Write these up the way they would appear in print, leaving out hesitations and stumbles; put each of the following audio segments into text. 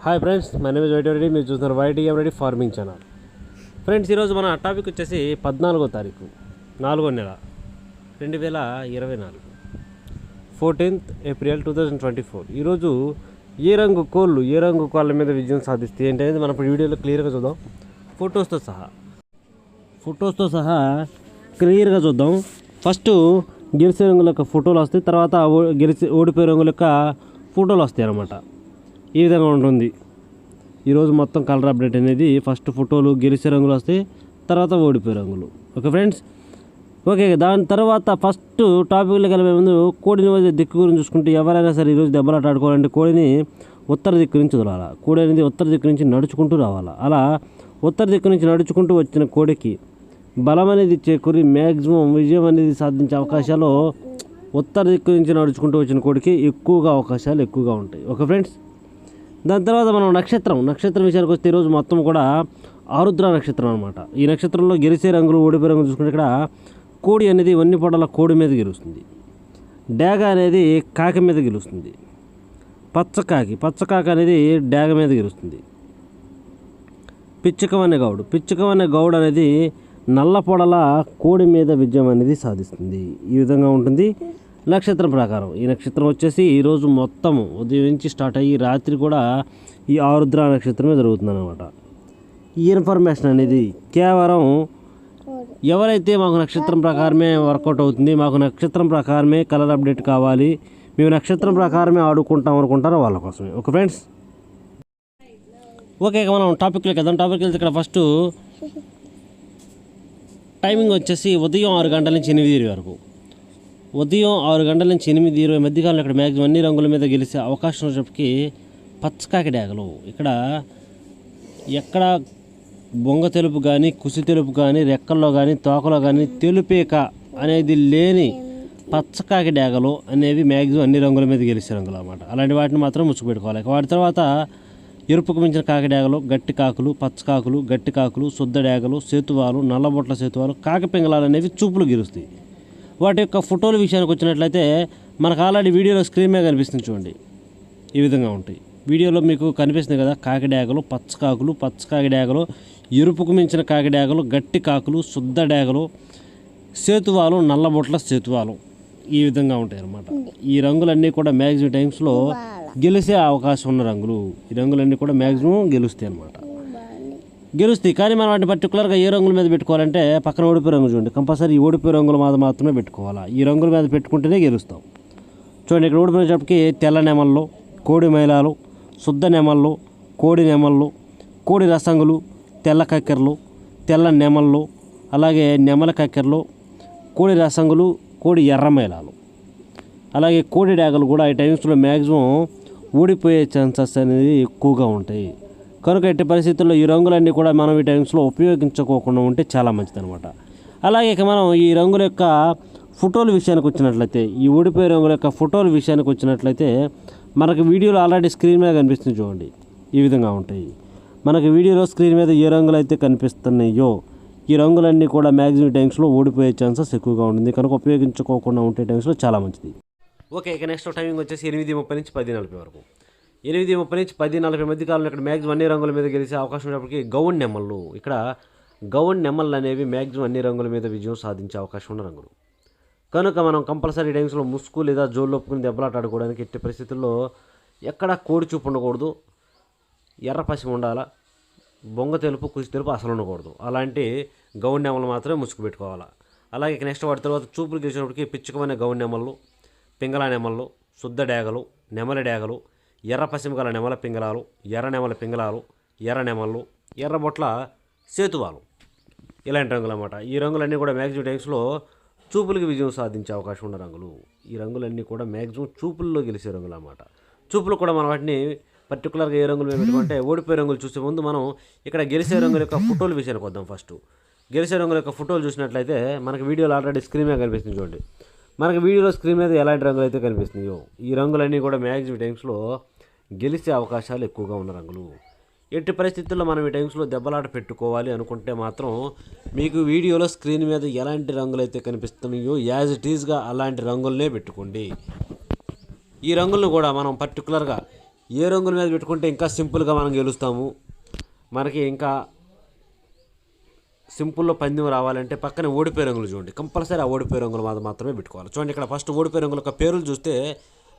Hi friends, my name is YT Reddy. మీరు చూస్తున్నారు YTM Reddy farming channel. Friends, ఈరోజు మన టాపిక్ వచ్చేసి 14వ తారీఖు 4వ నెల 2024, 14th April 2024. ఈరోజు ఏ రంగు కోళ్ళ మీద విజయం సాధిస్తే ఏంటి అనేది మనం ఇప్పుడు వీడియోలో క్లియర్గా చూద్దాం. ఫొటోస్తో సహా క్లియర్గా చూద్దాం. ఫస్ట్ గెలిచే రంగుల యొక్క ఫోటోలు వస్తాయి, తర్వాత ఓడిపోయే రంగుల యొక్క ఫోటోలు వస్తాయి అన్నమాట. ఈ విధంగా ఉంటుంది ఈరోజు మొత్తం కలర్ అప్డేట్ అనేది. ఫస్ట్ ఫోటోలు గెలిచే రంగులు వస్తాయి, తర్వాత ఓడిపోయే రంగులు. Okay friends, okay. దాని తర్వాత ఫస్ట్ టాపిక్లోకి వెళ్ళే ముందు కోడిని దిక్కు గురించి చూసుకుంటే, ఎవరైనా సరే ఈరోజు దెబ్బలాట ఆడుకోవాలంటే కోడిని ఉత్తర దిక్కు నుంచి వదలాలి. కోడి అనేది ఉత్తర దిక్కు నుంచి నడుచుకుంటూ రావాలి. అలా ఉత్తర దిక్కు నుంచి నడుచుకుంటూ వచ్చిన కోడికి బలం అనేది చేకూరి మ్యాక్సిమం విజయం అనేది సాధించే అవకాశాలు ఉత్తర దిక్కు నుంచి నడుచుకుంటూ వచ్చిన కోడికి అవకాశాలు ఎక్కువగా ఉంటాయి. ఓకే ఫ్రెండ్స్, దాని తర్వాత మనం నక్షత్రం విషయానికి వస్తే ఈరోజు మొత్తం కూడా ఆరుద్ర నక్షత్రం అనమాట. ఈ నక్షత్రంలో గెలిచే రంగులు ఓడిపోయే రంగులు చూసుకుంటే ఇక్కడ కోడి అనేది వన్ని పొడల కోడి మీద గెలుస్తుంది. డేగ అనేది కాకి మీద గెలుస్తుంది. పచ్చకాకి అనేది డేగ మీద గెలుస్తుంది. పిచ్చుకం అనే గౌడ్ అనేది నల్ల పొడల కోడి మీద విజయం అనేది సాధిస్తుంది. ఈ విధంగా ఉంటుంది నక్షత్రం ప్రకారం. ఈ నక్షత్రం వచ్చేసి ఈరోజు మొత్తం ఉదయం నుంచి స్టార్ట్ అయ్యి రాత్రి కూడా ఈ ఆరుద్ర నక్షత్రమే జరుగుతుంది అన్నమాట. ఈ ఇన్ఫర్మేషన్ అనేది కేవలం ఎవరైతే మాకు నక్షత్రం ప్రకారమే వర్కౌట్ అవుతుంది, మాకు నక్షత్రం ప్రకారమే కలర్ అప్డేట్ కావాలి, మేము నక్షత్రం ప్రకారమే ఆడుకుంటాం అనుకుంటారో వాళ్ళ కోసమే. Okay friends, okay. మనం టాపిక్లోకి వెళ్దాం. వెళ్తే ఇక్కడ ఫస్ట్ టైమింగ్ వచ్చేసి ఉదయం 6 గంటల నుంచి 8 వరకు. ఉదయం 6 గంటల నుంచి 8 మధ్యకాలంలో ఇక్కడ మ్యాక్సిమం అన్ని రంగుల మీద గెలిచే అవకాశం ఉన్నప్పటికీ పచ్చకాకి డేగలు ఇక్కడ ఎక్కడ బొంగ తెలుపు కానీ, కుసి తెలుపు కానీ, రెక్కల్లో కానీ, తోకలో కానీ తెలుపేక అనేది లేని పచ్చకాకి డేగలు అనేవి మ్యాక్సిమం అన్ని రంగుల మీద గెలిచే రంగులు అన్నమాట. అలాంటి వాటిని మాత్రం ముచ్చుపెట్టుకోవాలి. వాటి తర్వాత ఎరుపుకు మించిన కాకిడేగలు, గట్టి కాకులు, పచ్చకాకులు, గట్టి కాకులు, శుద్ధ డేగలు, సేతువాలు, నల్లబొట్ల సేతువాలు, కాకి పింగళాలు అనేవి చూపులు గెలుస్తాయి. వాటి యొక్క ఫోటోల విషయానికి వచ్చినట్లయితే మనకు ఆల్రెడీ వీడియోలో స్క్రీన్ మీద కనిపిస్తుంది చూడండి. ఈ విధంగా ఉంటాయి. వీడియోలో మీకు కనిపిస్తుంది కదా, కాకిడేగలు, పచ్చకాకి డేగలు, ఎరుపుకు మించిన కాకిడేగలు, గట్టి కాకులు, శుద్ధ డేగలు, సేతువాలు, నల్లబొట్ల సేతువాలు ఈ విధంగా ఉంటాయి అన్నమాట. ఈ రంగులన్నీ కూడా మ్యాక్సిమం టైమ్స్లో గెలిచే అవకాశం ఉన్న రంగులు. ఈ రంగులన్నీ కూడా మ్యాక్సిమం గెలుస్తాయి అన్నమాట. కానీ మనం వాటిని పర్టికులర్గా ఏ రంగుల మీద పెట్టుకోవాలంటే పక్కన ఓడిపోయే రంగు చూడండి. కంపల్సరీ ఈ ఓడిపోయే రంగుల మీద మాత్రమే పెట్టుకోవాలా. ఈ రంగుల మీద పెట్టుకుంటేనే గెలుస్తాం. చూడండి, ఇక్కడ ఓడిపోయేటప్పటికి తెల్ల నెమళ్ళు, కోడి మైలాలు, శుద్ధ నెమళ్ళు, కోడి నెమళ్ళు, కోడి రసంగులు, తెల్ల కక్కెరలు, తెల్ల నెమళ్ళు, అలాగే నెమల కక్కెరలు, కోడి రసంగులు, కోడి ఎర్ర మైలాలు, అలాగే కోడి డేగలు కూడా ఈ టైమ్స్లో మ్యాక్సిమం ఓడిపోయే ఛాన్సెస్ అనేది ఎక్కువగా ఉంటాయి. కనుక ఎట్టి పరిస్థితుల్లో ఈ రంగులన్నీ కూడా మనం ఈ టైమ్స్లో ఉపయోగించుకోకుండా ఉంటే చాలా మంచిది అనమాట. అలాగే ఇక మనం ఈ రంగుల యొక్క ఫోటోల విషయానికి వచ్చినట్లయితే, ఈ ఓడిపోయే రంగుల యొక్క ఫోటోల విషయానికి వచ్చినట్లయితే మనకు వీడియోలో ఆల్రెడీ స్క్రీన్ మీద కనిపిస్తుంది చూడండి. ఈ విధంగా ఉంటాయి. మనకు వీడియోలో స్క్రీన్ మీద ఏ రంగులు అయితే కనిపిస్తున్నాయో ఈ రంగులన్నీ కూడా మ్యాక్సిమం టైమ్స్లో ఓడిపోయే ఛాన్సెస్ ఎక్కువగా ఉంటుంది. కనుక ఉపయోగించుకోకుండా ఉంటే టైమ్స్లో చాలా మంచిది. ఓకే, ఇక నెక్స్ట్ టైమింగ్ వచ్చేసి 8:30 నుంచి 10:40 వరకు. 8:30 నుంచి 10:40 మధ్య కాలంలో ఇక్కడ మ్యాక్సిమం అన్ని రంగుల మీద గెలిచే అవకాశం ఉన్నప్పటికీ గౌన్ నెమళ్ళు, ఇక్కడ గౌన్ నెమళ్ళు అనేవి మ్యాక్సిమం అన్ని రంగుల మీద విజయం సాధించే అవకాశం ఉన్న రంగులు. కనుక మనం కంపల్సరీ టైమ్స్లో ముసుగు లేదా జోళ్ళు ఒప్పుకుని దెబ్బలాట ఆడుకోవడానికి ఎట్టి పరిస్థితుల్లో ఎక్కడ కోడి చూపు ఉండకూడదు, ఎర్ర పసిమి ఉండాలా, బొంగ తెలుపు, కుసి తెలుపు అసలు ఉండకూడదు. అలాంటి గౌన్ నెమలు మాత్రమే ముసుగు పెట్టుకోవాలా. అలాగే ఇక నెక్స్ట్ వాటి తర్వాత చూపులు గెలిచినప్పటికీ పిచ్చుకమైన గౌన్ నెమళ్ళు, పింగళ నెమళ్ళు, శుద్ధ డేగలు, నెమల డేగలు, ఎర్ర పసిమి గల నెమల పింగళాలు, ఎర్ర నెమల పింగళాలు, ఎర్ర నెమళ్ళు, ఎర్రబొట్ల సేతువాలు ఇలాంటి రంగులు అన్నమాట. ఈ రంగులన్నీ కూడా మ్యాక్సిమం టైమ్స్లో చూపులకి విజయం సాధించే అవకాశం ఉన్న రంగులు. ఈ రంగులన్నీ కూడా మ్యాక్సిమం చూపుల్లో గెలిచే రంగులు అన్నమాట. చూపులు కూడా మనం వాటిని పర్టికులర్గా ఏ రంగులు మేము పెట్టుకుంటే ఓడిపోయే రంగులు చూసే ముందు మనం ఇక్కడ గెలిచే రంగుల యొక్క ఫోటోల విషయానికి వద్దాం. ఫస్ట్ గెలిచే రంగుల యొక్క ఫోటోలు చూసినట్లయితే మనకు వీడియోలో ఆల్రెడీ స్క్రీన్ మీద కనిపిస్తుంది చూడండి. మనకి వీడియోలో స్క్రీన్ మీద ఎలాంటి రంగులు అయితే కనిపిస్తున్నాయో ఈ రంగులన్నీ కూడా మ్యాక్సిమం టైమ్స్లో గెలిచే అవకాశాలు ఎక్కువగా ఉన్న రంగులు. ఎట్టి పరిస్థితుల్లో మనం ఈ టైమ్స్లో దెబ్బలాట పెట్టుకోవాలి అనుకుంటే మాత్రం మీకు వీడియోలో స్క్రీన్ మీద ఎలాంటి రంగులు అయితే కనిపిస్తున్నాయో యాజ్ ఇట్ ఈజ్గా అలాంటి రంగులనే పెట్టుకోండి. ఈ రంగులను కూడా మనం పర్టికులర్గా ఏ రంగుల మీద పెట్టుకుంటే ఇంకా సింపుల్గా మనం గెలుస్తాము, మనకి ఇంకా సింపుల్లో పందెం రావాలంటే పక్కన ఓడిపోయే రంగులు చూడండి. కంపల్సరీ ఆ ఓడిపోయే రంగులు మాత్రమే పెట్టుకోవాలి. చూడండి ఇక్కడ ఫస్ట్ ఓడిపోయే రంగుల యొక్క పేర్లు చూస్తే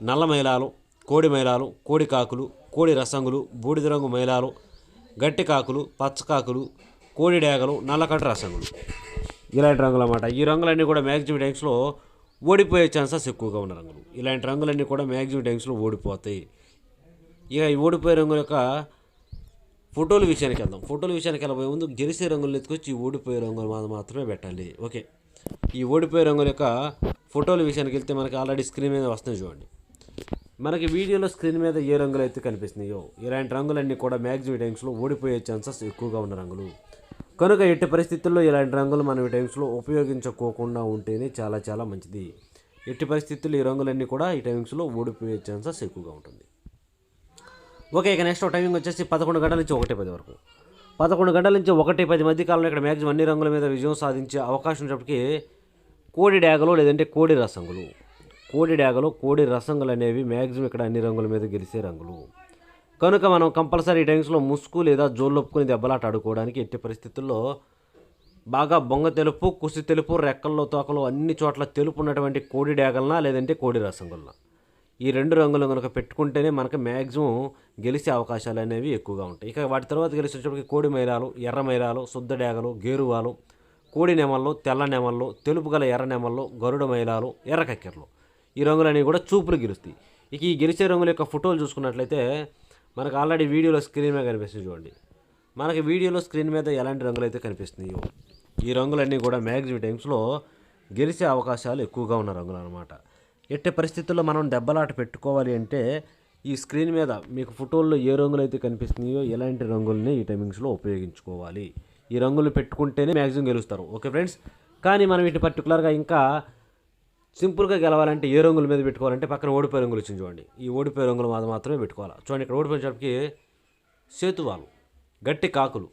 నల్ల మైలాలు, కోడి మైలాలు, కోడి కాకులు, కోడి రసంగులు, బూడిద రంగు మైలాలు, గట్టి కాకులు, పచ్చ కాకులు, కోడి డేగలు, నల్లకట్ట రసంగులు, ఇలాంటి రంగులు అన్నమాట. ఈ రంగులన్నీ కూడా మ్యాక్సిమం టైమ్స్లో ఓడిపోయే ఛాన్సెస్ ఎక్కువగా ఉన్న రంగులు. ఇలాంటి రంగులన్నీ కూడా మ్యాక్సిమం టైమ్స్లో ఓడిపోతాయి. ఇక ఈ ఓడిపోయే రంగుల యొక్క ఫోటోల విషయానికి వెళ్దాం. ఫోటోల విషయానికి వెళ్ళబోయే ముందు గెలిచే రంగులు ఎత్తుకొచ్చి ఈ ఓడిపోయే రంగులు మాత్రమే పెట్టాలి. ఓకే, ఈ ఓడిపోయే రంగుల యొక్క ఫోటోల విషయానికి వెళ్తే మనకి ఆల్రెడీ స్క్రీన్ మీద వస్తుంది చూడండి. మనకి వీడియోలో స్క్రీన్ మీద ఏ రంగులు అయితే కనిపిస్తున్నాయో ఇలాంటి రంగులన్నీ కూడా మ్యాక్సిమం టైమ్స్లో ఓడిపోయే ఛాన్సెస్ ఎక్కువగా ఉన్న రంగులు. కనుక ఎట్టి పరిస్థితుల్లో ఇలాంటి రంగులు మనం ఈ టైమ్స్లో ఉపయోగించుకోకుండా ఉంటేనే చాలా చాలా మంచిది. ఎట్టి పరిస్థితుల్లో ఈ రంగులన్నీ కూడా ఈ టైమ్స్లో ఓడిపోయే ఛాన్సెస్ ఎక్కువగా ఉంటుంది. ఓకే, ఇక నెక్స్ట్ టైమింగ్ వచ్చేసి 11 గంటల నుంచి 1:10 వరకు. 11 గంటల నుంచి 1:10 మధ్య కాలంలో ఇక్కడ మ్యాక్సిమం అన్ని రంగుల మీద విజయం సాధించే అవకాశం ఉన్నప్పటికీ కోడి డ్యాగలు లేదంటే కోడి రసంగులు, కోడి డ్యాగలు, కోడి రసంగులు అనేవి మ్యాక్సిమం ఇక్కడ అన్ని రంగుల మీద గెలిచే రంగులు. కనుక మనం కంపల్సరీ ఈ టైమ్స్లో ముసుగు లేదా జోళ్ళొప్పుకుని దెబ్బలాట ఆడుకోవడానికి ఎట్టి పరిస్థితుల్లో బాగా బొంగ తెలుపు, కుసి తెలుపు, రెక్కల్లో తోకలు అన్ని చోట్ల తెలుపు ఉన్నటువంటి కోడి డ్యాగలనా లేదంటే కోడి రసంగులనా ఈ 2 రంగులు కనుక పెట్టుకుంటేనే మనకు మ్యాక్సిమం గెలిచే అవకాశాలు అనేవి ఎక్కువగా ఉంటాయి. ఇక వాటి తర్వాత గెలిచేటప్పటికి కోడి మైలాలు, ఎర్ర మైలాలు, శుద్ధ డ్యాగలు, గేరువాలు, కోడి నెమళ్ళు, తెల్ల నెమళ్ళు, తెలుపు గల ఎర్ర నెమళ్ళు, గరుడ మైలాలు, ఎర్ర కక్కెరలు ఈ రంగులన్నీ కూడా చూపులు గెలుస్తాయి. ఇక ఈ గెలిచే రంగుల యొక్క ఫోటోలు చూసుకున్నట్లయితే మనకు ఆల్రెడీ వీడియోలో స్క్రీన్ మీద కనిపిస్తుంది చూడండి. మనకి వీడియోలో స్క్రీన్ మీద ఎలాంటి రంగులు అయితే కనిపిస్తున్నాయో ఈ రంగులన్నీ కూడా మ్యాక్సిమం టైమ్స్లో గెలిచే అవకాశాలు ఎక్కువగా ఉన్న రంగులు అనమాట. ఎట్టి పరిస్థితుల్లో మనం దెబ్బలాట పెట్టుకోవాలి అంటే ఈ స్క్రీన్ మీద మీకు ఫోటోల్లో ఏ రంగులు అయితే కనిపిస్తున్నాయో ఎలాంటి రంగుల్ని ఈ టైమింగ్స్లో ఉపయోగించుకోవాలి. ఈ రంగులు పెట్టుకుంటేనే మ్యాక్సిమం గెలుస్తారు. ఓకే ఫ్రెండ్స్, కానీ మనం ఇటు పర్టికులర్గా ఇంకా సింపుల్గా గెలవాలంటే ఏ రంగుల మీద పెట్టుకోవాలంటే పక్కన ఓడిపోయే రంగులు వచ్చింది చూడండి. ఈ ఓడిపోయే రంగులు మాత్రమే పెట్టుకోవాలి. చూడండి ఇక్కడ ఓడిపోయేటప్పటికి సేతువాలు, గట్టి కాకులు,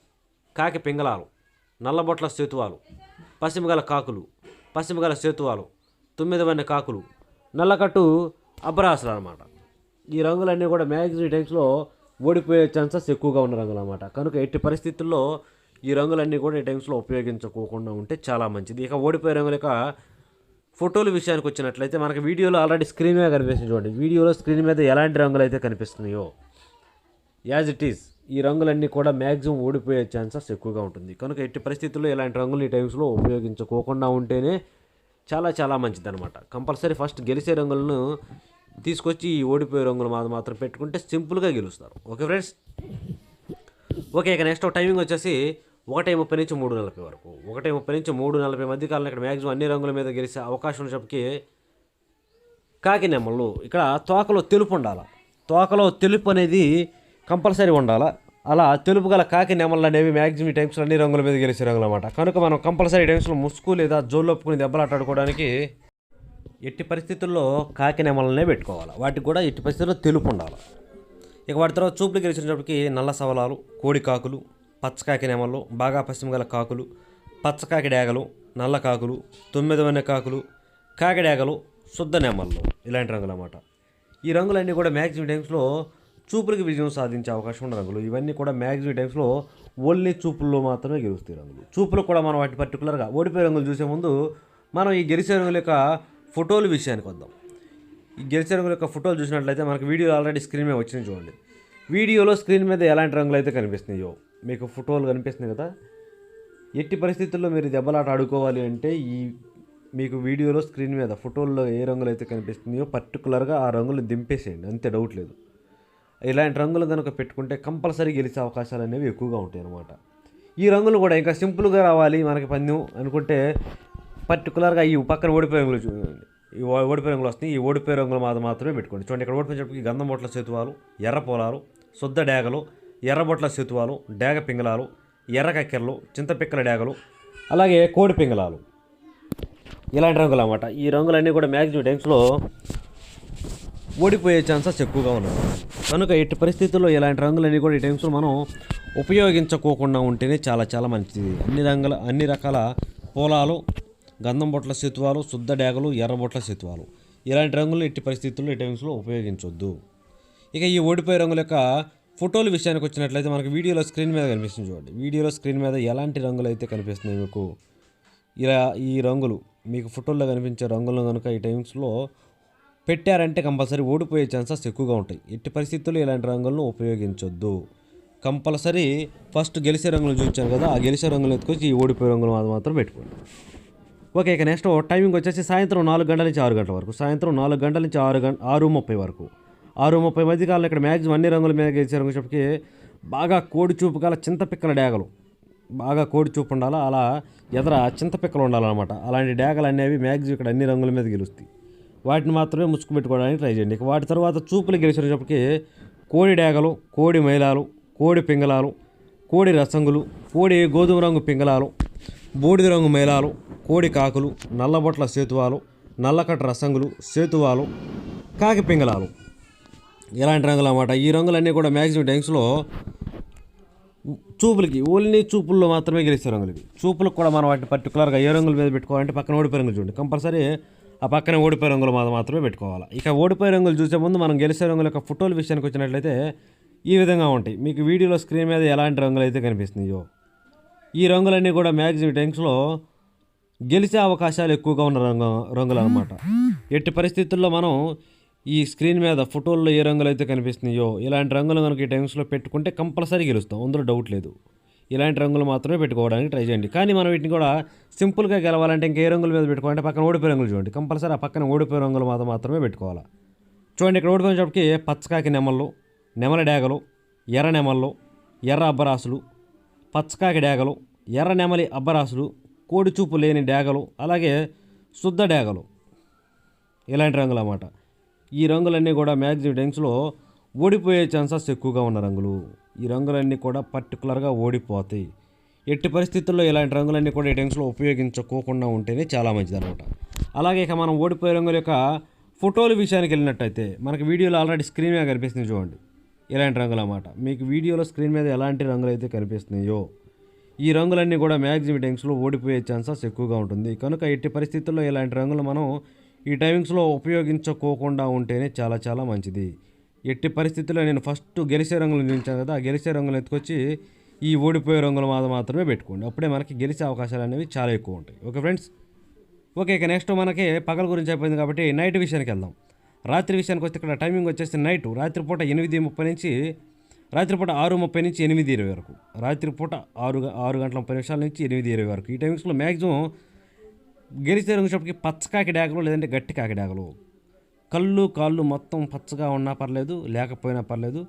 కాకి పింగళాలు, నల్లబొట్ల సేతువాలు, పశ్చిమగల కాకులు, పశ్చిమగల సేతువాలు, 9 కాకులు, నల్లకట్టు అబ్రాసులు అనమాట. ఈ రంగులన్నీ కూడా మ్యాక్సిమం టైమ్స్లో ఓడిపోయే ఛాన్సెస్ ఎక్కువగా ఉన్న రంగులు అనమాట. కనుక ఎట్టి పరిస్థితుల్లో ఈ రంగులన్నీ కూడా ఈ టైమ్స్లో ఉపయోగించుకోకుండా ఉంటే చాలా మంచిది. ఇక ఓడిపోయే రంగుల యొక్క ఫోటోల విషయానికి వచ్చినట్లయితే మనకి వీడియోలో ఆల్రెడీ స్క్రీన్ మీద కనిపిస్తుంది చూడండి. వీడియోలో స్క్రీన్ మీద ఎలాంటి రంగులు అయితే కనిపిస్తున్నాయో యాజ్ ఇట్ ఈస్ ఈ రంగులన్నీ కూడా మ్యాక్సిమం ఓడిపోయే ఛాన్సెస్ ఎక్కువగా ఉంటుంది. కనుక ఎట్టి పరిస్థితుల్లో ఇలాంటి రంగులు ఈ టైమ్స్లో ఉపయోగించుకోకుండా ఉంటేనే చాలా చాలా మంచిది అనమాట. కంపల్సరీ ఫస్ట్ గెలిచే రంగులను తీసుకొచ్చి ఈ ఓడిపోయే రంగులు మాత్రం పెట్టుకుంటే సింపుల్గా గెలుస్తారు. ఓకే ఫ్రెండ్స్, ఓకే ఇక నెక్స్ట్ టైమింగ్ వచ్చేసి 1:30 నుంచి 3:40 వరకు. 1:30 నుంచి 3:40 మధ్య కాలంలో ఇక్కడ మ్యాక్సిమం అన్ని రంగుల మీద గెలిచే అవకాశం ఉన్నప్పటికీ కాకి నెమళ్ళు ఇక్కడ తోకలో తెలుపు ఉండాలి. తోకలో తెలుపు అనేది కంపల్సరీ ఉండాలి. అలా తెలుపు గల కాకి నెమళ్ళు అనేవి మ్యాక్సిమం టైమ్స్లో అన్ని రంగుల మీద గెలిచే రంగులు అనమాట. కనుక మనం కంపల్సరీ టైమ్స్లో ముసుగు లేదా జోళ్ళొప్పుకుని దెబ్బలాటాడుకోవడానికి ఎట్టి పరిస్థితుల్లో కాకి నెమలనే పెట్టుకోవాలి. వాటికి కూడా ఎట్టి పరిస్థితుల్లో తెలుపు ఉండాలి. ఇక వాటి తర్వాత చూపులు గెలిచినప్పటికీ నల్ల సవలాలు, కోడి కాకులు, పచ్చకాకి నెమళ్ళు, బాగా పశ్చిమ గల కాకులు, పచ్చకాకి డేగలు, నల్ల కాకులు, 9 కాకులు, కాకి డేగలు, శుద్ధ నెమళ్ళు ఇలాంటి రంగులు అన్నమాట. ఈ రంగులన్నీ కూడా మ్యాక్సిమం టైమ్స్లో చూపులకి విజయం సాధించే అవకాశం ఉన్న రంగులు. ఇవన్నీ కూడా మ్యాక్సిమం టైమ్స్లో ఓన్లీ చూపుల్లో మాత్రమే గెలుస్తాయి రంగులు. చూపులు కూడా మనం వాటి పర్టికులర్గా ఓడిపోయే రంగులు చూసే ముందు మనం ఈ గెలిచే రంగుల యొక్క ఫోటోల విషయానికి వద్దాం. ఈ గెలిచే రంగుల యొక్క ఫోటోలు చూసినట్లయితే మనకు వీడియోలో ఆల్రెడీ స్క్రీన్ మీద వచ్చినాయి చూడండి. వీడియోలో స్క్రీన్ మీద ఎలాంటి రంగులు అయితే కనిపిస్తున్నాయో మీకు ఫోటోలు కనిపిస్తున్నాయి కదా. ఎట్టి పరిస్థితుల్లో మీరు దెబ్బలాట ఆడుకోవాలి అంటే ఈ మీకు వీడియోలో స్క్రీన్ మీద ఫోటోల్లో ఏ రంగులు అయితే కనిపిస్తున్నాయో పర్టికులర్గా ఆ రంగులు దింపేసేయండి, అంతే, డౌట్ లేదు. ఇలాంటి రంగులు కనుక పెట్టుకుంటే కంపల్సరీ గెలిచే అవకాశాలు అనేవి ఎక్కువగా ఉంటాయి అన్నమాట. ఈ రంగులు కూడా ఇంకా సింపుల్గా రావాలి మనకి పందెం అనుకుంటే పర్టికులర్గా ఈ పక్కన ఓడిపోయే రంగులు చూడండి. ఈ ఓడిపోయే రంగులు వస్తాయి. ఈ ఓడిపోయే రంగులు మాత్రమే పెట్టుకోండి. చూడండి ఇక్కడ ఓడిపోయేటప్పటికి గంధం బొట్ల సేతువాలు, ఎర్ర పొలాలు, శుద్ధ డేగలు, ఎర్రబొట్ల సేతువాలు, డేగ పింగళాలు, ఎర్ర కక్కెరలు, చింతపిక్కల డేగలు, అలాగే కోడి పింగళాలు ఇలాంటి రంగులు అన్నమాట. ఈ రంగులన్నీ కూడా మ్యాక్సిమం టైమ్స్లో ఓడిపోయే ఛాన్సెస్ ఎక్కువగా ఉన్నాయి. కనుక ఎట్టి పరిస్థితుల్లో ఇలాంటి రంగులన్నీ కూడా ఈ టైమ్స్లో మనం ఉపయోగించుకోకుండా ఉంటేనే చాలా చాలా మంచిది. అన్ని రకాల పొలాలు, గంధం బొట్ల సేతువాలు, శుద్ధ డేగలు, ఎర్రబొట్ల సేతువాలు ఇలాంటి రంగులు ఎట్టి పరిస్థితుల్లో ఈ టైమ్స్లో ఉపయోగించొద్దు. ఇక ఈ ఓడిపోయే రంగుల యొక్క ఫోటోల విషయానికి వచ్చినట్లయితే మనకు వీడియోలో స్క్రీన్ మీద కనిపిస్తుంది చూడండి. వీడియోలో స్క్రీన్ మీద ఎలాంటి రంగులు అయితే కనిపిస్తున్నాయి మీకు, ఇలా ఈ రంగులు మీకు ఫోటోల్లో కనిపించే రంగులను కనుక ఈ టైమ్స్లో పెట్టారంటే కంపల్సరీ ఓడిపోయే ఛాన్సెస్ ఎక్కువగా ఉంటాయి. ఎట్టి పరిస్థితుల్లో ఇలాంటి రంగులను ఉపయోగించొద్దు. కంపల్సరీ ఫస్ట్ గెలిచే రంగులు చూపించాను కదా, ఆ గెలిచే రంగులు ఎత్తుకొచ్చి ఈ ఓడిపోయే రంగులు మాత్రం పెట్టుకోండి. ఓకే, ఇక నెక్స్ట్ టైమింగ్ వచ్చేసి సాయంత్రం 4 గంటల నుంచి 6 గంటల వరకు. సాయంత్రం 4 గంటల నుంచి 6:30 వరకు. 6:30 మధ్య కాలంలో ఇక్కడ మ్యాక్సిమం అన్ని రంగుల మీద గెలిచే రంగు చెప్పి బాగా కోడి చూపు గల చింతపిక్కల డేగలు, బాగా కోడి చూపు ఉండాలా, అలా ఎదర చింతపిక్కలు ఉండాలన్నమాట. అలాంటి డేగలు అనేవి మ్యాక్సిమం ఇక్కడ అన్ని రంగుల మీద గెలుస్తాయి. వాటిని మాత్రమే ముసుగు పెట్టుకోవడానికి ట్రై చేయండి. ఇక వాటి తర్వాత చూపులు గెలిచేటప్పటికి కోడి డేగలు, కోడి మైలాలు, కోడి పింగళాలు, కోడి రసంగులు, కోడి గోధుమ రంగు పింగళాలు, బూడిద రంగు మైలాలు, కోడి కాకులు, నల్లబొట్ల సేతువాలు, నల్లకట్ట రసంగులు, సేతువాలు, కాకి పింగళాలు, ఇలాంటి రంగులు అన్నమాట. ఈ రంగులన్నీ కూడా మ్యాక్సిమం టైమ్స్లో చూపులకి ఓన్లీ చూపుల్లో మాత్రమే గెలిచే రంగులు ఇవి. చూపులకు కూడా మనం వాటిని పర్టికులర్గా ఏ రంగుల మీద పెట్టుకోవాలంటే పక్కన ఓడిపోయే రంగులు చూడండి, కంపల్సరీ ఆ పక్కన ఓడిపోయే రంగులు మాత్రమే పెట్టుకోవాలి. ఇక ఓడిపోయే రంగులు చూసే ముందు మనం గెలిచే రంగుల యొక్క ఫోటోల విషయానికి వచ్చినట్లయితే ఈ విధంగా ఉంటాయి. మీకు వీడియోలో స్క్రీన్ మీద ఎలాంటి రంగులు అయితే కనిపిస్తున్నాయో ఈ రంగులన్నీ కూడా మ్యాక్సిమం టైమ్స్లో గెలిచే అవకాశాలు ఎక్కువగా ఉన్న రంగులు అనమాట. ఎట్టి పరిస్థితుల్లో మనం ఈ స్క్రీన్ మీద ఫోటోల్లో ఏ రంగులు అయితే కనిపిస్తున్నాయో ఇలాంటి రంగులు కనుక ఈ టైమ్స్లో పెట్టుకుంటే కంపల్సరీ గెలుస్తాం, అందులో డౌట్ లేదు. ఇలాంటి రంగులు మాత్రమే పెట్టుకోవడానికి ట్రై చేయండి. కానీ మనం వీటిని కూడా సింపుల్గా గెలవాలంటే ఇంకే రంగుల మీద పెట్టుకోవాలంటే పక్కన ఓడిపోయే రంగులు చూడండి, కంపల్సరీ ఆ పక్కన ఓడిపోయే రంగులు మాత్రమే పెట్టుకోవాలి. చూడండి, ఇక్కడ ఓడిపోయినప్పటికీ పచ్చకాకి నెమళ్ళు, నెమల డేగలు, ఎర్ర నెమళ్ళు, ఎర్ర అబ్బరాసులు, పచ్చకాకి డేగలు, ఎర్ర నెమలి అబ్బరాసులు, కోడి చూపు లేని డేగలు, అలాగే శుద్ధ డేగలు, ఇలాంటి రంగులు అన్నమాట. ఈ రంగులన్నీ కూడా మ్యాక్సిమం టైమ్స్లో ఓడిపోయే ఛాన్సెస్ ఎక్కువగా ఉన్న రంగులు. ఈ రంగులన్నీ కూడా పర్టికులర్గా ఓడిపోతాయి. ఎట్టి పరిస్థితుల్లో ఇలాంటి రంగులన్నీ కూడా ఈ టైమ్స్లో ఉపయోగించుకోకుండా ఉంటేనే చాలా మంచిది అనమాట. అలాగే ఇక మనం ఓడిపోయే రంగుల యొక్క ఫోటోల విషయానికి వెళ్ళినట్టయితే మనకి వీడియోలో ఆల్రెడీ స్క్రీన్ మీద కనిపిస్తుంది చూడండి, ఇలాంటి రంగులు అన్నమాట. మీకు వీడియోలో స్క్రీన్ మీద ఎలాంటి రంగులు అయితే కనిపిస్తున్నాయో ఈ రంగులన్నీ కూడా మ్యాక్సిమం టైమ్స్లో ఓడిపోయే ఛాన్సెస్ ఎక్కువగా ఉంటుంది. కనుక ఎట్టి పరిస్థితుల్లో ఇలాంటి రంగులు మనం ఈ టైమింగ్స్లో ఉపయోగించుకోకుండా ఉంటేనే చాలా చాలా మంచిది. ఎట్టి పరిస్థితుల్లో నేను ఫస్ట్ గెలిచే రంగులు చూపించాను కదా, ఆ గెలిచే రంగులు ఎత్తుకొచ్చి ఈ ఓడిపోయే రంగులు మాత్రమే పెట్టుకోండి. అప్పుడే మనకి గెలిచే అవకాశాలు అనేవి చాలా ఎక్కువ ఉంటాయి. ఓకే ఫ్రెండ్స్, ఓకే ఇక నెక్స్ట్ మనకి పగల గురించి అయిపోయింది కాబట్టి నైట్ విషయానికి వెళ్దాం. రాత్రి విషయానికి వస్తే ఇక్కడ టైమింగ్ వచ్చేసి నైట్ రాత్రిపూట 8:30 నుంచి రాత్రిపూట 6:30 నుంచి 8:20 వరకు. రాత్రిపూట 6 గంటల 30 నిమిషాల నుంచి 8:20 వరకు. ఈ టైమింగ్స్లో మ్యాక్సిమం గెలిచే రంగుకి పచ్చకాకి డేగలు లేదంటే గట్టి కాకి డేగలు, కళ్ళు కాళ్ళు మొత్తం పచ్చగా ఉన్నా పర్లేదు లేకపోయినా పర్లేదు,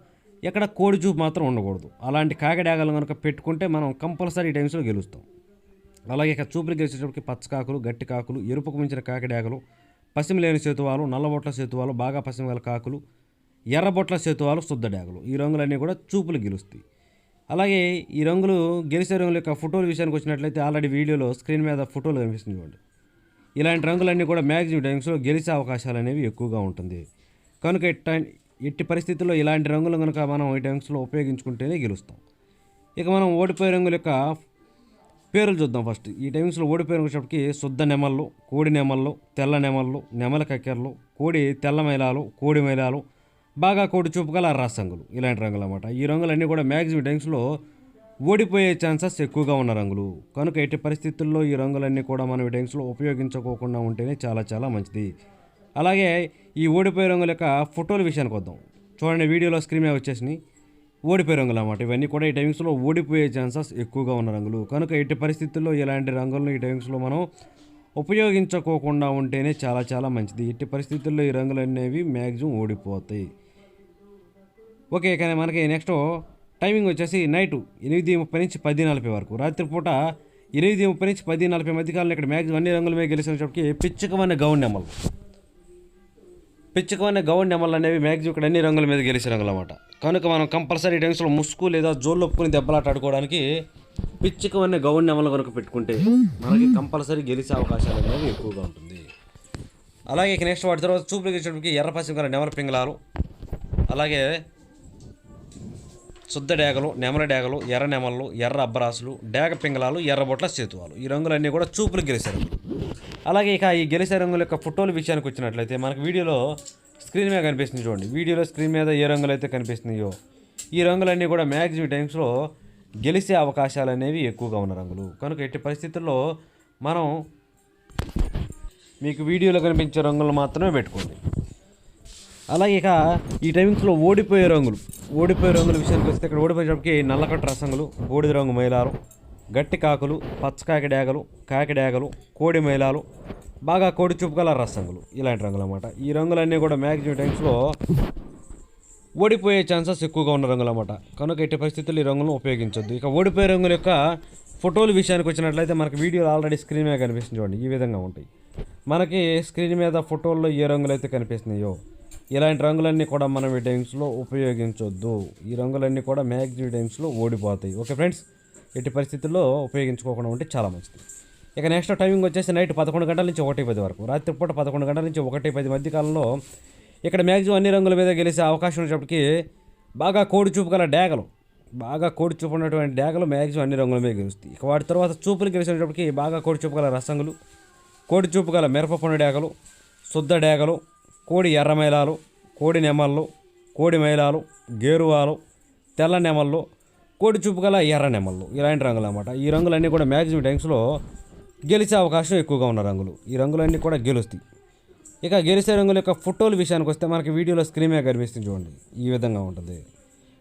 ఎక్కడ కోడి చూపు మాత్రం ఉండకూడదు. అలాంటి కాకి డేగలు కనుక పెట్టుకుంటే మనం కంపల్సరీ ఈ టైమ్స్లో గెలుస్తాం. అలాగే ఇక చూపులు గెలిచేటప్పటికి పచ్చకాకులు, గట్టి కాకులు, ఎరుపుకు మించిన కాకి డేగలు, పసిమి లేని సేతువాలు, నల్లబొట్ల సేతువాలు, బాగా పసిమి గల కాకులు, ఎర్రబొట్ల సేతువాలు, శుద్ధ డేగలు, ఈ రంగులన్నీ కూడా చూపులు గెలుస్తాయి. అలాగే ఈ రంగులు గెలిచే రంగుల యొక్క ఫోటోల విషయానికి వచ్చినట్లయితే ఆల్రెడీ వీడియోలో స్క్రీన్ మీద ఫోటోలు కనిపిస్తుంది చూడండి. ఇలాంటి రంగులన్నీ కూడా మ్యాక్సిమం టైమ్స్లో గెలిచే అవకాశాలు అనేవి ఎక్కువగా ఉంటుంది. కనుక ఎట్టి పరిస్థితుల్లో ఇలాంటి రంగులు కనుక మనం ఈ టైమ్స్లో ఉపయోగించుకుంటేనే గెలుస్తాం. ఇక మనం ఓడిపోయే రంగుల యొక్క పేర్లు చూద్దాం. ఫస్ట్ ఈ టైమ్స్లో ఓడిపోయే రంగులకి శుద్ధ నెమళ్ళు, కోడి నెమళ్ళు, తెల్ల నెమళ్ళు, నెమల కక్కెరలు, కోడి తెల్ల మైలాలు, కోడి మైలాలు, బాగా కోడి చూపు గల రసంగులు, ఇలాంటి రంగులు అన్నమాట. ఈ రంగులన్నీ కూడా మ్యాక్సిమం టైమ్స్లో ఓడిపోయే ఛాన్సెస్ ఎక్కువగా ఉన్న రంగులు. కనుక ఎట్టి పరిస్థితుల్లో ఈ రంగులన్నీ కూడా మనం ఈ టైమ్స్లో ఉపయోగించుకోకుండా ఉంటేనే చాలా చాలా మంచిది. అలాగే ఈ ఓడిపోయే రంగుల యొక్క ఫోటోల విషయానికి వద్దాం. చూడండి, వీడియోలో స్క్రీన్ మీద వచ్చేసినాయి ఓడిపోయే రంగులు అన్నమాట. ఇవన్నీ కూడా ఈ టైమ్స్లో ఓడిపోయే ఛాన్సెస్ ఎక్కువగా ఉన్న రంగులు. కనుక ఎట్టి పరిస్థితుల్లో ఇలాంటి రంగులను ఈ టైమ్స్లో మనం ఉపయోగించుకోకుండా ఉంటేనే చాలా చాలా మంచిది. ఎట్టి పరిస్థితుల్లో ఈ రంగులు అనేవి మ్యాక్సిమం ఓడిపోతాయి. ఓకే, కానీ మనకి నెక్స్ట్ టైమింగ్ వచ్చేసి నైటు 8:30 నుంచి 10:40 వరకు. రాత్రిపూట 8:30 నుంచి 10:40 మధ్యకాలంలో ఇక్కడ మ్యాక్సిమం అన్ని రంగుల మీద గెలిచినప్పటికీ పిచ్చుకవన్న గౌన్ నెమలు, పిచ్చుకవన్న గౌన్ నెమలు అనేవి మ్యాక్సిమం ఇక్కడ అన్ని రంగుల మీద గెలిచే రంగులు అన్నమాట. కనుక మనం కంపల్సరీ టైమ్స్లో ముసుగు లేదా జోళ్ళు ఒప్పుకుని దెబ్బలాట ఆడుకోవడానికి పిచ్చుకవన్న గౌన్ నెమలు కనుక పెట్టుకుంటే మనకి కంపల్సరీ గెలిచే అవకాశాలు అనేవి ఎక్కువగా ఉంటుంది. అలాగే ఇక నెక్స్ట్ వాటి తర్వాత చూపులు గెలిచేటప్పటికి ఎర్ర పశ్చిమ గల నెమల పింగళాలు, అలాగే శుద్ధ డేగలు, నెమల డేగలు, ఎర్ర నెమళ్ళు, ఎర్ర అబ్బరాసులు, డేగ పింగళాలు, ఎర్రబొట్ల సేతువాలు, ఈ రంగులన్నీ కూడా చూపులు గెలిచే రంగులు. అలాగే ఇక ఈ గెలిచే రంగుల యొక్క ఫోటోల విషయానికి వచ్చినట్లయితే మనకు వీడియోలో స్క్రీన్ మీద కనిపిస్తుంది చూడండి. వీడియోలో స్క్రీన్ మీద ఏ రంగులు అయితే కనిపిస్తున్నాయో ఈ రంగులన్నీ కూడా మ్యాక్సిమం టైమ్స్లో గెలిచే అవకాశాలు అనేవి ఎక్కువగా ఉన్న రంగులు. కనుక ఎట్టి పరిస్థితుల్లో మనం మీకు వీడియోలో కనిపించే రంగులు మాత్రమే పెట్టుకోండి. అలాగే ఇక ఈ టైమింగ్స్లో ఓడిపోయే రంగుల విషయానికి వస్తే ఇక్కడ ఓడిపోయేటప్పటికి నల్లకట్ట రసంగులు, బూడిద రంగు మైలాలు, గట్టి కాకులు, పచ్చకాకి డేగలు, కాకి డేగలు, కోడి మైలాలు, బాగా కోడి చూపు గల రసంగులు, ఇలాంటి రంగులు అన్నమాట. ఈ రంగులన్నీ కూడా మ్యాక్సిమం టైమ్స్లో ఓడిపోయే ఛాన్సెస్ ఎక్కువగా ఉన్న రంగులు అన్నమాట. కనుక ఎట్టి పరిస్థితుల్లో ఈ రంగులను ఉపయోగించొద్దు. ఇక ఓడిపోయే రంగుల యొక్క ఫోటోల విషయానికి వచ్చినట్లయితే మనకి వీడియోలు ఆల్రెడీ స్క్రీన్ మీద కనిపిస్తుంది చూడండి. ఈ విధంగా ఉంటాయి. మనకి స్క్రీన్ మీద ఫోటోల్లో ఏ రంగులు అయితే కనిపిస్తున్నాయో ఇలాంటి రంగులన్నీ కూడా మనం ఈ టైమ్స్లో ఉపయోగించొద్దు. ఈ రంగులన్నీ కూడా మ్యాక్సిమం టైమ్స్లో ఓడిపోతాయి. ఓకే ఫ్రెండ్స్, ఎట్టి పరిస్థితుల్లో ఉపయోగించుకోకుండా ఉంటే చాలా మంచిది. ఇక నెక్స్ట్ టైమింగ్ వచ్చేసి నైట్ 11 గంటల నుంచి 1:10 వరకు, రాత్రిపూట 11 గంటల నుంచి 1:10 మధ్య కాలంలో ఇక్కడ మ్యాక్సిమం అన్ని రంగుల మీద గెలిచే అవకాశం ఉన్నప్పటికీ బాగా కోడి చూపు గల డేగలు, బాగా కోడి చూపు ఉన్నటువంటి డేగలు మ్యాక్సిమం అన్ని రంగుల మీద గెలుస్తాయి. ఇక వాటి తర్వాత చూపులు గెలిచేటప్పటికి బాగా కోడి చూపు గల రసంగులు, కోడి చూపు గల మిరపపండు డేగలు, శుద్ధ డేగలు, కోడి ఎర్ర మైలాలు, కోడి నెమళ్ళు, కోడి మైలాలు, గేరువాలు, తెల్ల నెమళ్ళు, కోడి చూపు గల ఎర్ర నెమళ్ళు, ఇలాంటి రంగులు అన్నమాట. ఈ రంగులన్నీ కూడా మ్యాక్సిమం టైమ్స్లో గెలిచే అవకాశం ఎక్కువగా ఉన్న రంగులు. ఈ రంగులన్నీ కూడా గెలుస్తాయి. ఇక గెలిచే రంగుల యొక్క ఫోటోల విషయానికి వస్తే మనకి వీడియోలో స్క్రీన్ మీద కనిపిస్తుంది చూడండి. ఈ విధంగా ఉంటుంది.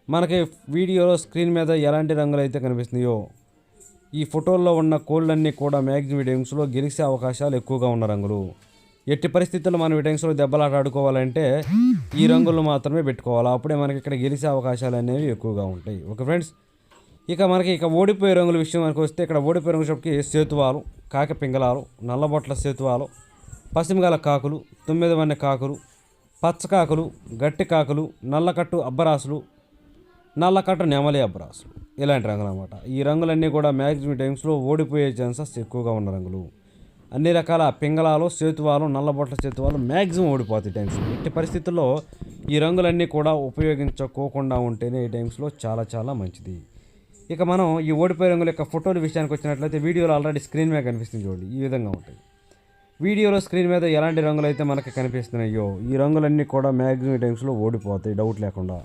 మనకి వీడియోలో స్క్రీన్ మీద ఎలాంటి రంగులు అయితే కనిపిస్తున్నాయో ఈ ఫోటోల్లో ఉన్న కోళ్ళన్నీ కూడా మ్యాక్సిమం టైమ్స్లో గెలిచే అవకాశాలు ఎక్కువగా ఉన్న రంగులు. ఎట్టి పరిస్థితుల్లో మనం ఈ టైమ్స్లో దెబ్బలాట ఆడుకోవాలంటే ఈ రంగులను మాత్రమే పెట్టుకోవాలి. అప్పుడే మనకి ఇక్కడ గెలిచే అవకాశాలు అనేవి ఎక్కువగా ఉంటాయి. ఓకే ఫ్రెండ్స్, ఇక ఓడిపోయే రంగుల విషయానికి వస్తే ఇక్కడ ఓడిపోయే రంగుల షాప్కి సేతువాలు, కాకి పింగళాలు, నల్లబొట్ల సేతువాలు, పసిమిగల కాకులు, 9 వన్నె కాకులు, పచ్చకాకులు, గట్టి కాకులు, నల్లకట్టు అబ్బరాసులు, నల్లకట్టు నెమలి అబ్బరాసులు, ఇలాంటి రంగులు అన్నమాట. ఈ రంగులన్నీ కూడా మ్యాక్సిమం టైమ్స్లో ఓడిపోయే ఛాన్సెస్ ఎక్కువగా ఉన్న రంగులు. అన్ని రకాల పింగళాలు, సేతువాలు, నల్లబొట్ల సేతువాలు మ్యాక్సిమం ఓడిపోతాయి టైమ్స్. ఇట్టి పరిస్థితుల్లో ఈ రంగులన్నీ కూడా ఉపయోగించుకోకుండా ఉంటేనే ఈ టైమ్స్లో చాలా చాలా మంచిది. ఇక మనం ఈ ఓడిపోయే రంగుల యొక్క ఫోటోల విషయానికి వచ్చినట్లయితే వీడియోలో ఆల్రెడీ స్క్రీన్ మీద కనిపిస్తుంది చూడండి. ఈ విధంగా ఉంటాయి. వీడియోలో స్క్రీన్ మీద ఎలాంటి రంగులు అయితే మనకి కనిపిస్తున్నాయో ఈ రంగులన్నీ కూడా మ్యాక్సిమం టైమ్స్లో ఓడిపోతాయి, డౌట్ లేకుండా.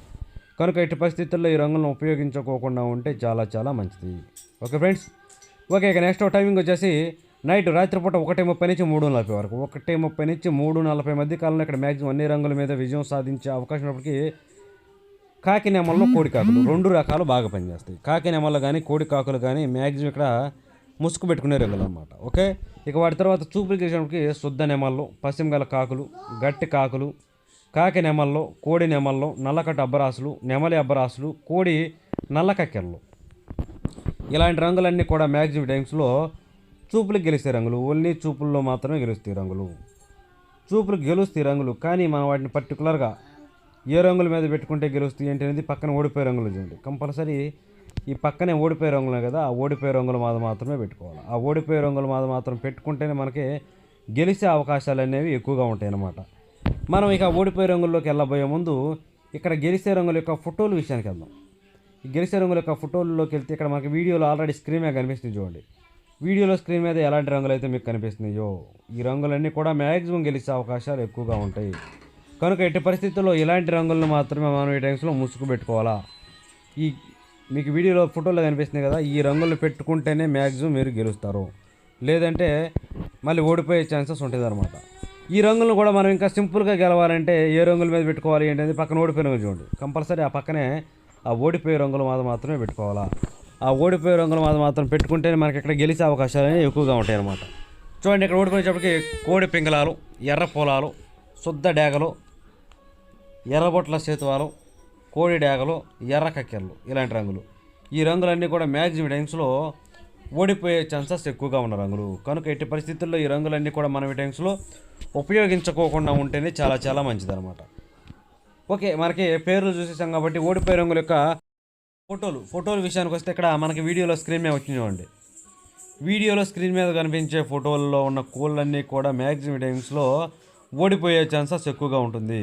కనుక ఎట్టి పరిస్థితుల్లో ఈ రంగులను ఉపయోగించుకోకుండా ఉంటే చాలా చాలా మంచిది. ఓకే ఫ్రెండ్స్, ఇక నెక్స్ట్ టైమింగ్ వచ్చేసి నైట్ రాత్రిపూట 1:30 నుంచి 3:40 వరకు, 1:30 నుంచి 3:40 మధ్య కాలంలో ఇక్కడ మ్యాక్సిమం అన్ని రంగుల మీద విజయం సాధించే అవకాశం ఉన్నప్పటికీ కాకి నెమల్లో కోడి కాకులు 2 రకాలు బాగా పనిచేస్తాయి. కాకి నెమళ్ళు కానీ కోడి కాకులు కానీ మ్యాక్సిమం ఇక్కడ ముసుగు పెట్టుకునే రంగులు అన్నమాట. ఓకే, ఇక వాటి తర్వాత చూపులు చేసేటప్పటికి శుద్ధ నెమళ్ళు, పశ్చిమగల కాకులు, గట్టి కాకులు, కాకి నెమళ్ళు, కోడి నెమళ్ళు, నల్లకట్టు అబ్బరాసులు, నెమలి అబ్బరాసులు, కోడి నల్లకక్కెళ్ళు, ఇలాంటి రంగులన్నీ కూడా మ్యాక్సిమం టైమ్స్లో చూపులకు గెలిస్తే రంగులు. ఓన్లీ చూపుల్లో మాత్రమే గెలుస్తాయి రంగులు. చూపులు గెలుస్తాయి రంగులు, కానీ మనం వాటిని పర్టికులర్గా ఏ రంగుల మీద పెట్టుకుంటే గెలుస్తాయి ఏంటి అనేది పక్కన ఓడిపోయే రంగులు చూడండి. కంపల్సరీ ఈ పక్కనే ఓడిపోయే రంగులే కదా, ఆ ఓడిపోయే రంగుల మీద మాత్రమే పెట్టుకోవాలి. ఆ ఓడిపోయే రంగుల మీద మాత్రం పెట్టుకుంటేనే మనకి గెలిచే అవకాశాలు అనేవి ఎక్కువగా ఉంటాయి అన్నమాట. మనం ఇక ఓడిపోయే రంగుల్లోకి వెళ్ళబోయే ముందు ఇక్కడ గెలిచే రంగుల యొక్క ఫోటోల విషయానికి వెళ్దాం. ఈ గెలిచే రంగుల యొక్క ఫోటోల్లోకి వెళ్తే ఇక్కడ మనకి వీడియోలో ఆల్రెడీ స్క్రీన్ మీద కనిపిస్తుంది చూడండి. వీడియోలో స్క్రీన్ మీద ఎలాంటి రంగులు అయితే మీకు కనిపిస్తున్నాయో ఈ రంగులన్నీ కూడా మ్యాక్సిమం గెలిచే అవకాశాలు ఎక్కువగా ఉంటాయి. కనుక ఎట్టి పరిస్థితుల్లో ఇలాంటి రంగులను మాత్రమే మనం ఈ టైమ్స్లో ముసుగు పెట్టుకోవాలా. ఈ మీకు వీడియోలో ఫోటోలో కనిపిస్తుంది కదా, ఈ రంగులు పెట్టుకుంటేనే మ్యాక్సిమం మీరు గెలుస్తారు, లేదంటే మళ్ళీ ఓడిపోయే ఛాన్సెస్ ఉంటుంది అనమాట. ఈ రంగులను కూడా మనం ఇంకా సింపుల్గా గెలవాలంటే ఏ రంగుల మీద పెట్టుకోవాలి ఏంటంటే పక్కన ఓడిపోయే రంగులు చూడండి. కంపల్సరీ ఆ పక్కనే ఆ ఓడిపోయే రంగుల మీద మాత్రమే పెట్టుకోవాలా. ఆ ఓడిపోయే రంగుల మీద మాత్రం పెట్టుకుంటేనే మనకి ఇక్కడ గెలిచే అవకాశాలు అనేవి ఎక్కువగా ఉంటాయి అన్నమాట. చూడండి, ఇక్కడ ఓడిపోయేటప్పటికి కోడి పింగళాలు, ఎర్ర పొలాలు, శుద్ధ డేగలు, ఎర్రబొట్ల సేతువాలు, కోడి డేగలు, ఎర్ర కక్కెళ్ళు, ఇలాంటి రంగులు. ఈ రంగులన్నీ కూడా మ్యాక్సిమం టైమ్స్లో ఓడిపోయే ఛాన్సెస్ ఎక్కువగా ఉన్న రంగులు. కనుక ఎట్టి పరిస్థితుల్లో ఈ రంగులన్నీ కూడా మనం ఈ టైమ్స్లో ఉపయోగించుకోకుండా ఉంటేనే చాలా చాలా మంచిది అనమాట. ఓకే, మనకి పేర్లు చూసేసాం కాబట్టి ఓడిపోయే రంగుల యొక్క ఫోటోల విషయానికి వస్తే ఇక్కడ మనకి వీడియోలో స్క్రీన్ మీద వచ్చింది చూడండి. వీడియోలో స్క్రీన్ మీద కనిపించే ఫోటోల్లో ఉన్న కోళ్ళన్నీ కూడా మ్యాక్సిమం టైమ్స్లో ఓడిపోయే ఛాన్సెస్ ఎక్కువగా ఉంటుంది.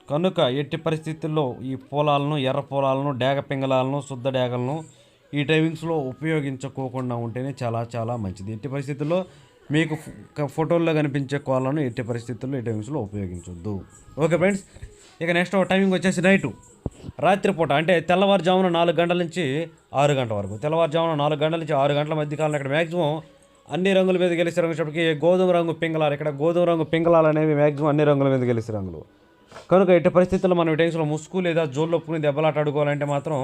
కనుక ఎట్టి పరిస్థితుల్లో ఈ పొలాలను, ఎర్ర పొలాలను, డేగ పింగళాలను, శుద్ధ డేగలను ఈ టైమింగ్స్లో ఉపయోగించుకోకుండా ఉంటేనే చాలా చాలా మంచిది. ఎట్టి పరిస్థితుల్లో మీకు ఫోటోల్లో కనిపించే కోళ్ళను ఎట్టి పరిస్థితుల్లో ఈ టైమింగ్స్లో ఉపయోగించొద్దు. ఓకే ఫ్రెండ్స్, ఇక నెక్స్ట్ టైమింగ్ వచ్చేసి నైటు, రాత్రిపూట అంటే తెల్లవారుజామున 4 గంటల నుంచి 6 గంటల వరకు. తెల్లవారుజామున 4 గంటల నుంచి 6 గంటల మధ్య కాలంలో ఇక్కడ మ్యాక్సిమం అన్ని రంగుల మీద గెలిచే రంగులకి గోధుమ రంగు పింగళాలు, ఇక్కడ గోధుమ రంగు పింగళాలు అనేవి మ్యాక్సిమం అన్ని రంగుల మీద గెలిచే రంగులు. కనుక ఎట్టి పరిస్థితుల్లో మనం ఈ టైమ్స్లో ముసుగు లేదా జోళ్ళొప్పుకుని దెబ్బలాట ఆడుకోవాలంటే మాత్రం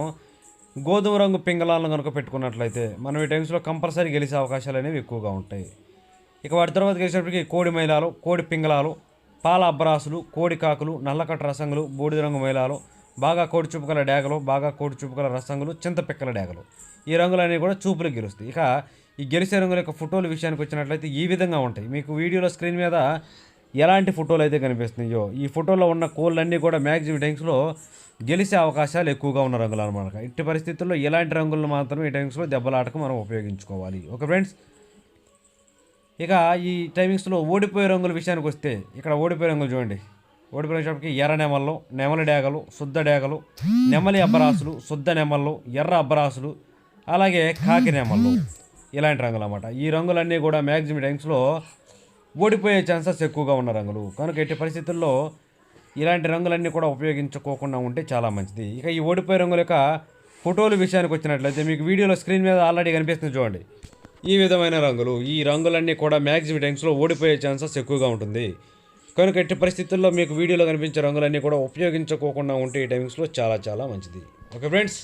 గోధుమ రంగు పింగళాలను కనుక పెట్టుకున్నట్లయితే మనం ఈ టైమ్స్లో కంపల్సరీ గెలిచే అవకాశాలు అనేవి ఎక్కువగా ఉంటాయి. ఇక వాటి తర్వాత గెలిచేటప్పటికి కోడి మైలాలు, కోడి పింగళాలు, పాల అబ్బరాసులు, కోడి కాకులు, నల్లకట్ట రసంగులు, బూడిద రంగు మైలాలు, బాగా కోడి చూపుకల డేగలు, బాగా కోడి చూపుకల రసంగులు, చింతపిక్కల డేగలు, ఈ రంగులన్నీ కూడా చూపులకు గెలుస్తాయి. ఇక ఈ గెలిచే రంగుల యొక్క ఫోటోల విషయానికి వచ్చినట్లయితే ఈ విధంగా ఉంటాయి. మీకు వీడియోలో స్క్రీన్ మీద ఎలాంటి ఫోటోలు అయితే కనిపిస్తున్నాయో ఈ ఫోటోలో ఉన్న కోళ్ళన్నీ కూడా మ్యాక్సిమం టైమ్స్లో గెలిచే అవకాశాలు ఎక్కువగా ఉన్న రంగులు అనమాట. ఇట్టి పరిస్థితుల్లో ఇలాంటి రంగులను మాత్రమే ఈ టైమ్స్లో దెబ్బలాటకు మనం ఉపయోగించుకోవాలి. ఓకే ఫ్రెండ్స్, ఇక ఈ టైమింగ్స్లో ఓడిపోయే రంగుల విషయానికి వస్తే ఇక్కడ ఓడిపోయే రంగులు చూడండి. ఓడిపోయే షాప్కి ఎర్ర నెమళ్ళు, నెమలి డేగలు, శుద్ధ డేగలు, నెమలి అబ్బరాసులు, శుద్ధ నెమళ్ళు, ఎర్ర అబ్బరాసులు, అలాగే కాకి నెమళ్ళు, ఇలాంటి రంగులు అన్నమాట. ఈ రంగులన్నీ కూడా మ్యాక్సిమం టైమ్స్లో ఓడిపోయే ఛాన్సెస్ ఎక్కువగా ఉన్న రంగులు. కనుక ఎట్టి పరిస్థితుల్లో ఇలాంటి రంగులన్నీ కూడా ఉపయోగించుకోకుండా ఉంటే చాలా మంచిది. ఇక ఈ ఓడిపోయే రంగుల యొక్క ఫోటోల విషయానికి వచ్చినట్లయితే మీకు వీడియోలో స్క్రీన్ మీద ఆల్రెడీ కనిపిస్తుంది చూడండి. ఈ విధమైన రంగులు, ఈ రంగులన్నీ కూడా మ్యాక్సిమం టైమ్స్లో ఓడిపోయే ఛాన్సెస్ ఎక్కువగా ఉంటుంది. కనుక ఎట్టి పరిస్థితుల్లో మీకు వీడియోలో కనిపించే రంగులన్నీ కూడా ఉపయోగించుకోకుండా ఉంటే ఈ టైమింగ్స్లో చాలా చాలా మంచిది. Okay friends.